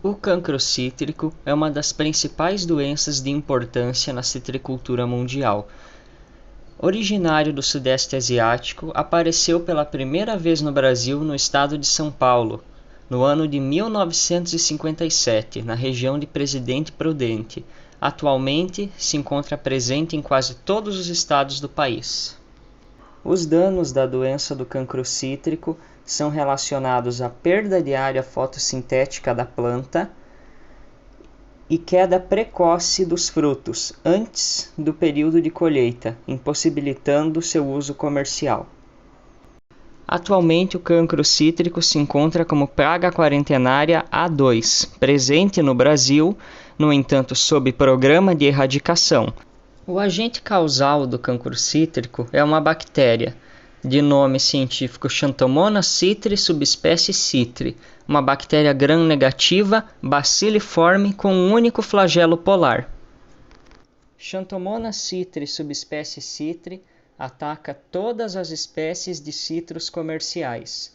O cancro cítrico é uma das principais doenças de importância na citricultura mundial. Originário do Sudeste Asiático, apareceu pela primeira vez no Brasil no estado de São Paulo, no ano de 1957, na região de Presidente Prudente. Atualmente, se encontra presente em quase todos os estados do país. Os danos da doença do cancro cítrico são relacionados à perda de área fotossintética da planta e queda precoce dos frutos antes do período de colheita, impossibilitando seu uso comercial. Atualmente, o cancro cítrico se encontra como praga quarentenária A2, presente no Brasil, no entanto, sob programa de erradicação. O agente causal do cancro cítrico é uma bactéria, de nome científico Xanthomonas citri, subespécie citri, uma bactéria gram-negativa, baciliforme com um único flagelo polar. Xanthomonas citri, subespécie citri, ataca todas as espécies de citros comerciais.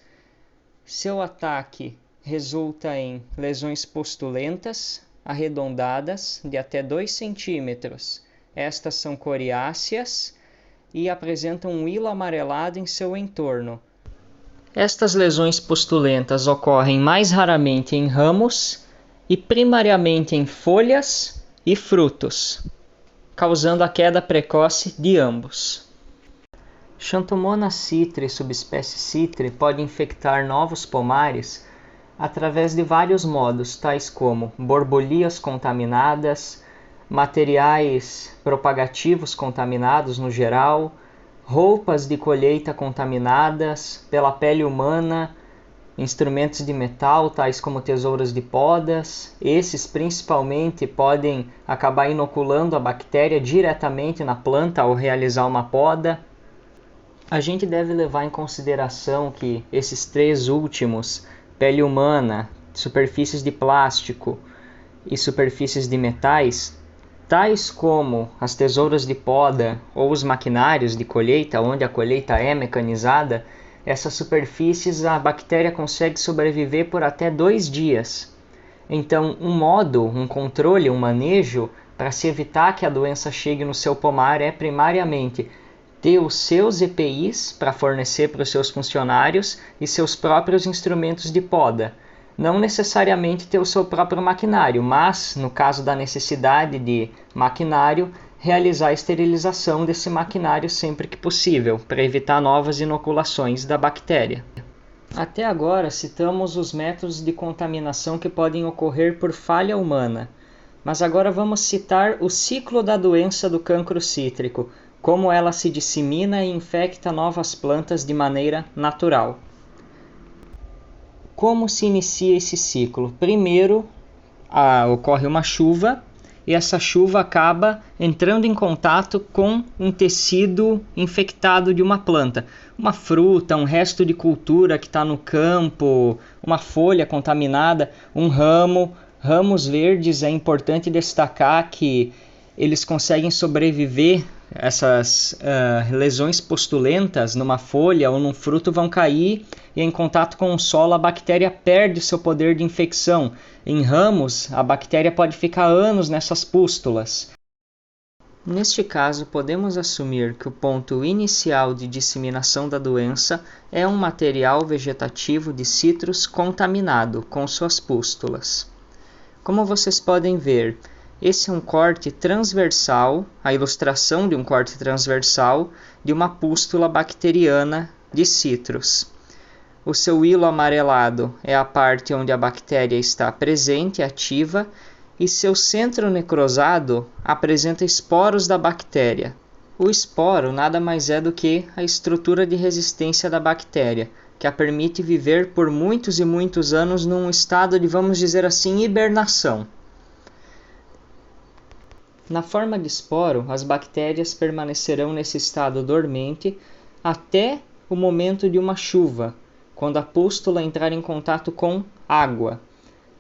Seu ataque resulta em lesões pustulentas, arredondadas, de até 2 centímetros. Estas são coriáceas e apresentam um hilo amarelado em seu entorno. Estas lesões pustulentas ocorrem mais raramente em ramos e primariamente em folhas e frutos, causando a queda precoce de ambos. Xanthomonas citri, subespécie citri, pode infectar novos pomares através de vários modos, tais como borbolias contaminadas, materiais propagativos contaminados no geral, roupas de colheita contaminadas, pela pele humana, instrumentos de metal, tais como tesouras de podas. Esses principalmente podem acabar inoculando a bactéria diretamente na planta ao realizar uma poda. A gente deve levar em consideração que esses 3 últimos, pele humana, superfícies de plástico e superfícies de metais, tais como as tesouras de poda ou os maquinários de colheita, onde a colheita é mecanizada, essas superfícies a bactéria consegue sobreviver por até 2 dias. Então, um controle, um manejo para se evitar que a doença chegue no seu pomar é primariamente ter os seus EPIs para fornecer para os seus funcionários e seus próprios instrumentos de poda. Não necessariamente ter o seu próprio maquinário, mas, no caso da necessidade de maquinário, realizar a esterilização desse maquinário sempre que possível, para evitar novas inoculações da bactéria. Até agora, citamos os métodos de contaminação que podem ocorrer por falha humana, mas agora vamos citar o ciclo da doença do cancro cítrico, como ela se dissemina e infecta novas plantas de maneira natural. Como se inicia esse ciclo? Primeiro, ocorre uma chuva e essa chuva acaba entrando em contato com um tecido infectado de uma planta. Uma fruta, um resto de cultura que está no campo, uma folha contaminada, um ramo. Ramos verdes, é importante destacar que eles conseguem sobreviver. Essas lesões pustulentas numa folha ou num fruto vão cair e em contato com o solo a bactéria perde seu poder de infecção. Em ramos, a bactéria pode ficar anos nessas pústulas. Neste caso, podemos assumir que o ponto inicial de disseminação da doença é um material vegetativo de citros contaminado com suas pústulas. Como vocês podem ver, esse é um corte transversal, a ilustração de um corte transversal de uma pústula bacteriana de citros. O seu hilo amarelado é a parte onde a bactéria está presente, ativa, e seu centro necrosado apresenta esporos da bactéria. O esporo nada mais é do que a estrutura de resistência da bactéria, que a permite viver por muitos e muitos anos num estado de, vamos dizer assim, hibernação. Na forma de esporo, as bactérias permanecerão nesse estado dormente até o momento de uma chuva, quando a pústula entrar em contato com água.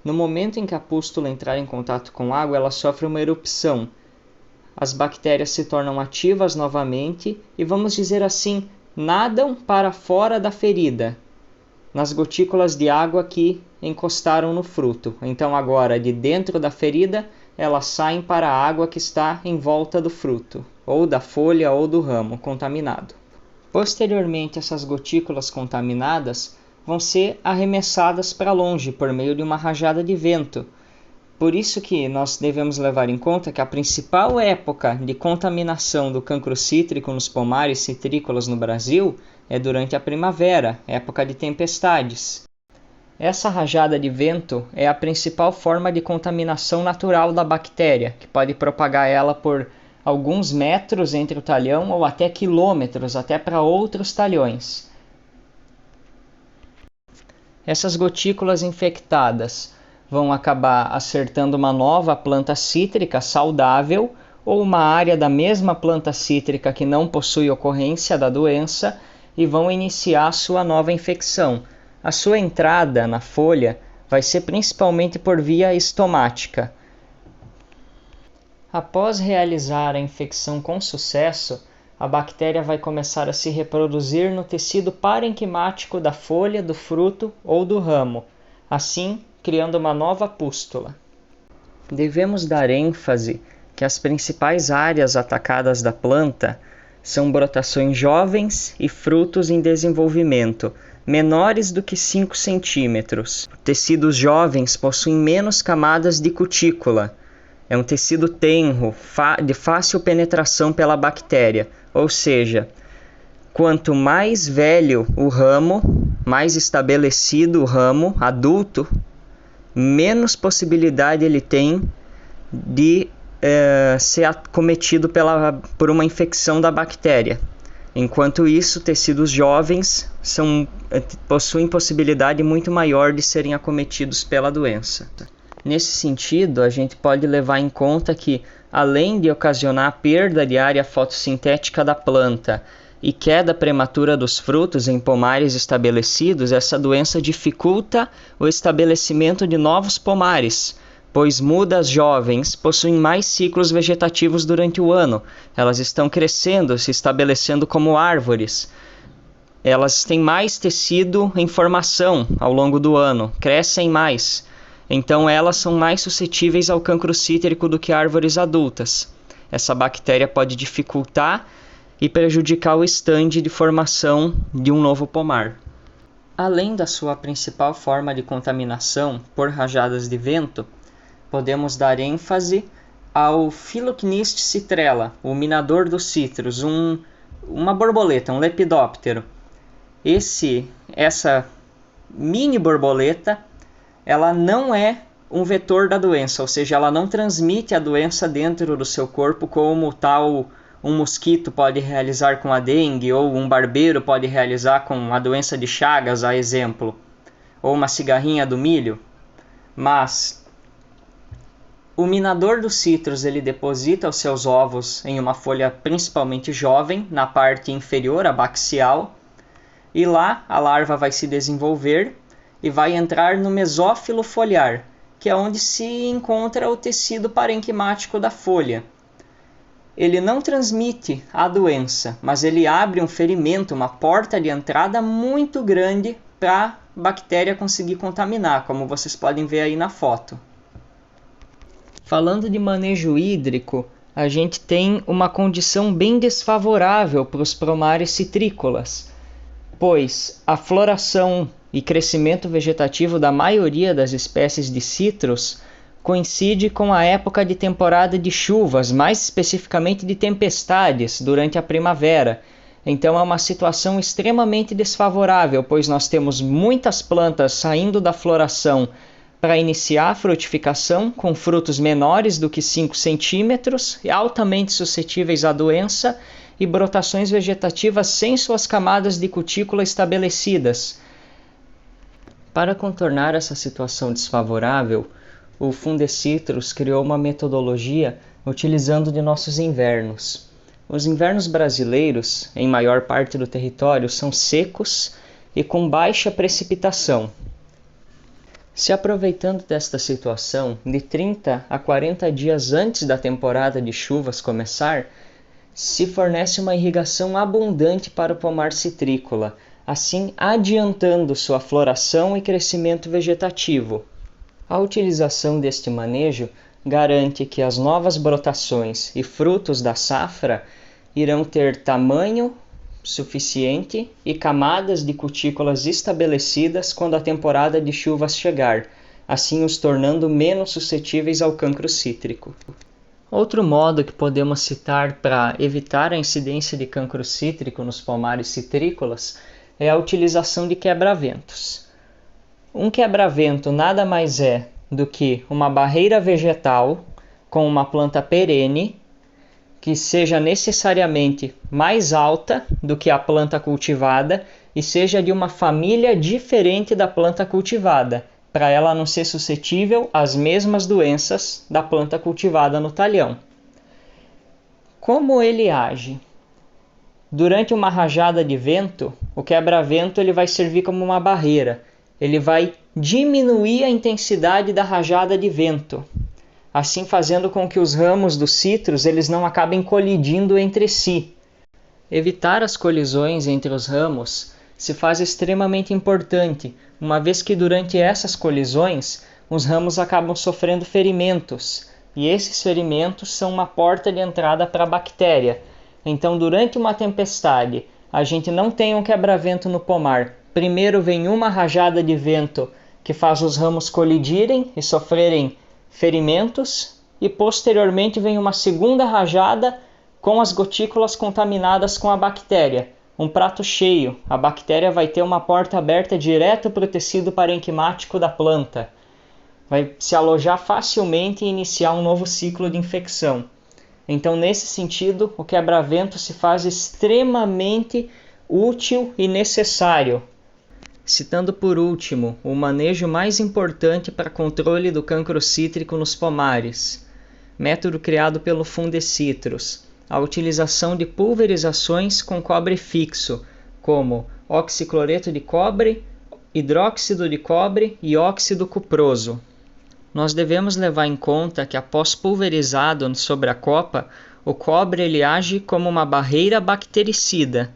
No momento em que a pústula entrar em contato com água, ela sofre uma erupção. As bactérias se tornam ativas novamente e, vamos dizer assim, nadam para fora da ferida, nas gotículas de água que encostaram no fruto. Então agora, de dentro da ferida, elas saem para a água que está em volta do fruto, ou da folha ou do ramo contaminado. Posteriormente, essas gotículas contaminadas vão ser arremessadas para longe por meio de uma rajada de vento. Por isso que nós devemos levar em conta que a principal época de contaminação do cancro cítrico nos pomares citrícolas no Brasil é durante a primavera, época de tempestades. Essa rajada de vento é a principal forma de contaminação natural da bactéria, que pode propagar ela por alguns metros entre o talhão ou até quilômetros, até para outros talhões. Essas gotículas infectadas vão acabar acertando uma nova planta cítrica saudável ou uma área da mesma planta cítrica que não possui ocorrência da doença e vão iniciar sua nova infecção. A sua entrada na folha vai ser principalmente por via estomática. Após realizar a infecção com sucesso, a bactéria vai começar a se reproduzir no tecido parenquimático da folha, do fruto ou do ramo, assim criando uma nova pústula. Devemos dar ênfase que as principais áreas atacadas da planta são brotações jovens e frutos em desenvolvimento, menores do que 5 centímetros. Tecidos jovens possuem menos camadas de cutícula. É um tecido tenro, de fácil penetração pela bactéria, ou seja, quanto mais velho o ramo, mais estabelecido o ramo adulto, menos possibilidade ele tem de ser acometido por uma infecção da bactéria. Enquanto isso, tecidos jovens possuem possibilidade muito maior de serem acometidos pela doença. Nesse sentido, a gente pode levar em conta que, além de ocasionar perda de área fotossintética da planta e queda prematura dos frutos em pomares estabelecidos, essa doença dificulta o estabelecimento de novos pomares, pois mudas jovens possuem mais ciclos vegetativos durante o ano. Elas estão crescendo, se estabelecendo como árvores. Elas têm mais tecido em formação ao longo do ano, crescem mais. Então elas são mais suscetíveis ao cancro cítrico do que árvores adultas. Essa bactéria pode dificultar e prejudicar o estande de formação de um novo pomar. Além da sua principal forma de contaminação por rajadas de vento, podemos dar ênfase ao Phyllochnis citrella, o minador dos citros, uma borboleta, um lepidóptero. Essa mini borboleta, ela não é um vetor da doença, ou seja, ela não transmite a doença dentro do seu corpo como tal um mosquito pode realizar com a dengue, ou um barbeiro pode realizar com a doença de Chagas, a exemplo, ou uma cigarrinha do milho. Mas o minador dos citros ele deposita os seus ovos em uma folha principalmente jovem, na parte inferior, abaxial, e lá a larva vai se desenvolver e vai entrar no mesófilo foliar, que é onde se encontra o tecido parenquimático da folha. Ele não transmite a doença, mas ele abre um ferimento, uma porta de entrada muito grande para a bactéria conseguir contaminar, como vocês podem ver aí na foto. Falando de manejo hídrico, a gente tem uma condição bem desfavorável para os pomares citrícolas, pois a floração e crescimento vegetativo da maioria das espécies de citros coincide com a época de temporada de chuvas, mais especificamente de tempestades, durante a primavera. Então é uma situação extremamente desfavorável, pois nós temos muitas plantas saindo da floração para iniciar a frutificação, com frutos menores do que 5 centímetros, altamente suscetíveis à doença, e brotações vegetativas sem suas camadas de cutícula estabelecidas. Para contornar essa situação desfavorável, o Fundecitrus criou uma metodologia utilizando de nossos invernos. Os invernos brasileiros, em maior parte do território, são secos e com baixa precipitação. Se aproveitando desta situação, de 30 a 40 dias antes da temporada de chuvas começar, se fornece uma irrigação abundante para o pomar citrícola. assim adiantando sua floração e crescimento vegetativo. A utilização deste manejo garante que as novas brotações e frutos da safra irão ter tamanho suficiente e camadas de cutículas estabelecidas quando a temporada de chuvas chegar, assim os tornando menos suscetíveis ao cancro cítrico. Outro modo que podemos citar para evitar a incidência de cancro cítrico nos pomares citrícolas é a utilização de quebra-ventos. Um quebra-vento nada mais é do que uma barreira vegetal com uma planta perene que seja necessariamente mais alta do que a planta cultivada e seja de uma família diferente da planta cultivada, para ela não ser suscetível às mesmas doenças da planta cultivada no talhão. Como ele age? Durante uma rajada de vento, o quebra-vento ele vai servir como uma barreira. Ele vai diminuir a intensidade da rajada de vento, assim fazendo com que os ramos dos citros eles não acabem colidindo entre si. Evitar as colisões entre os ramos se faz extremamente importante, uma vez que durante essas colisões os ramos acabam sofrendo ferimentos, e esses ferimentos são uma porta de entrada para a bactéria. Então, durante uma tempestade, a gente não tem um quebra-vento no pomar. Primeiro vem uma rajada de vento que faz os ramos colidirem e sofrerem ferimentos, e posteriormente vem uma segunda rajada com as gotículas contaminadas com a bactéria. Um prato cheio, a bactéria vai ter uma porta aberta direto para o tecido parenquimático da planta. Vai se alojar facilmente e iniciar um novo ciclo de infecção. Então, nesse sentido, o quebra-vento se faz extremamente útil e necessário. Citando por último, o manejo mais importante para controle do cancro cítrico nos pomares, método criado pelo Fundecitrus, a utilização de pulverizações com cobre fixo, como oxicloreto de cobre, hidróxido de cobre e óxido cuproso. Nós devemos levar em conta que após pulverizado sobre a copa, o cobre ele age como uma barreira bactericida.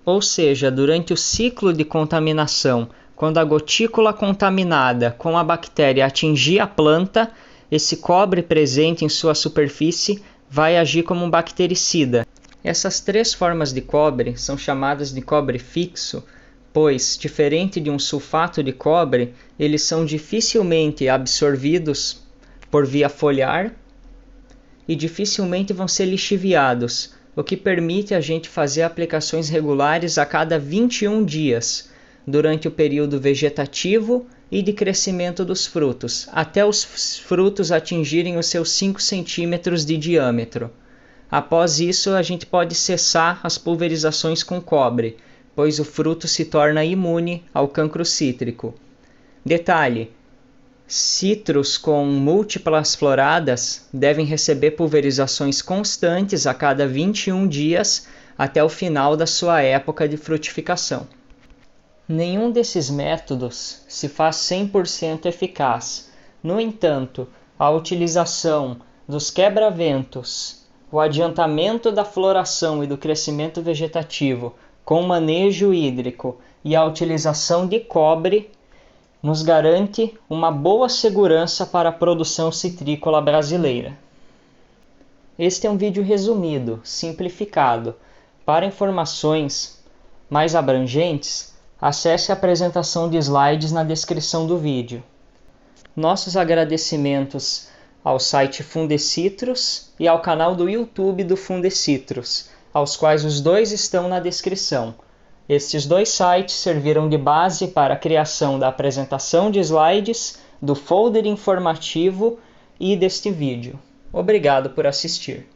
Ou seja, durante o ciclo de contaminação, quando a gotícula contaminada com a bactéria atingir a planta, esse cobre presente em sua superfície vai agir como um bactericida. Essas três formas de cobre são chamadas de cobre fixo, pois, diferente de um sulfato de cobre, eles são dificilmente absorvidos por via foliar e dificilmente vão ser lixiviados, o que permite a gente fazer aplicações regulares a cada 21 dias, durante o período vegetativo e de crescimento dos frutos, até os frutos atingirem os seus 5 centímetros de diâmetro. Após isso, a gente pode cessar as pulverizações com cobre, pois o fruto se torna imune ao cancro cítrico. Detalhe: citros com múltiplas floradas devem receber pulverizações constantes a cada 21 dias até o final da sua época de frutificação. Nenhum desses métodos se faz 100% eficaz. No entanto, a utilização dos quebra-ventos, o adiantamento da floração e do crescimento vegetativo com manejo hídrico e a utilização de cobre nos garante uma boa segurança para a produção citrícola brasileira. Este é um vídeo resumido, simplificado. Para informações mais abrangentes, acesse a apresentação de slides na descrição do vídeo. Nossos agradecimentos ao site Fundecitrus e ao canal do YouTube do Fundecitrus, aos quais os dois estão na descrição. Estes dois sites serviram de base para a criação da apresentação de slides, do folder informativo e deste vídeo. Obrigado por assistir.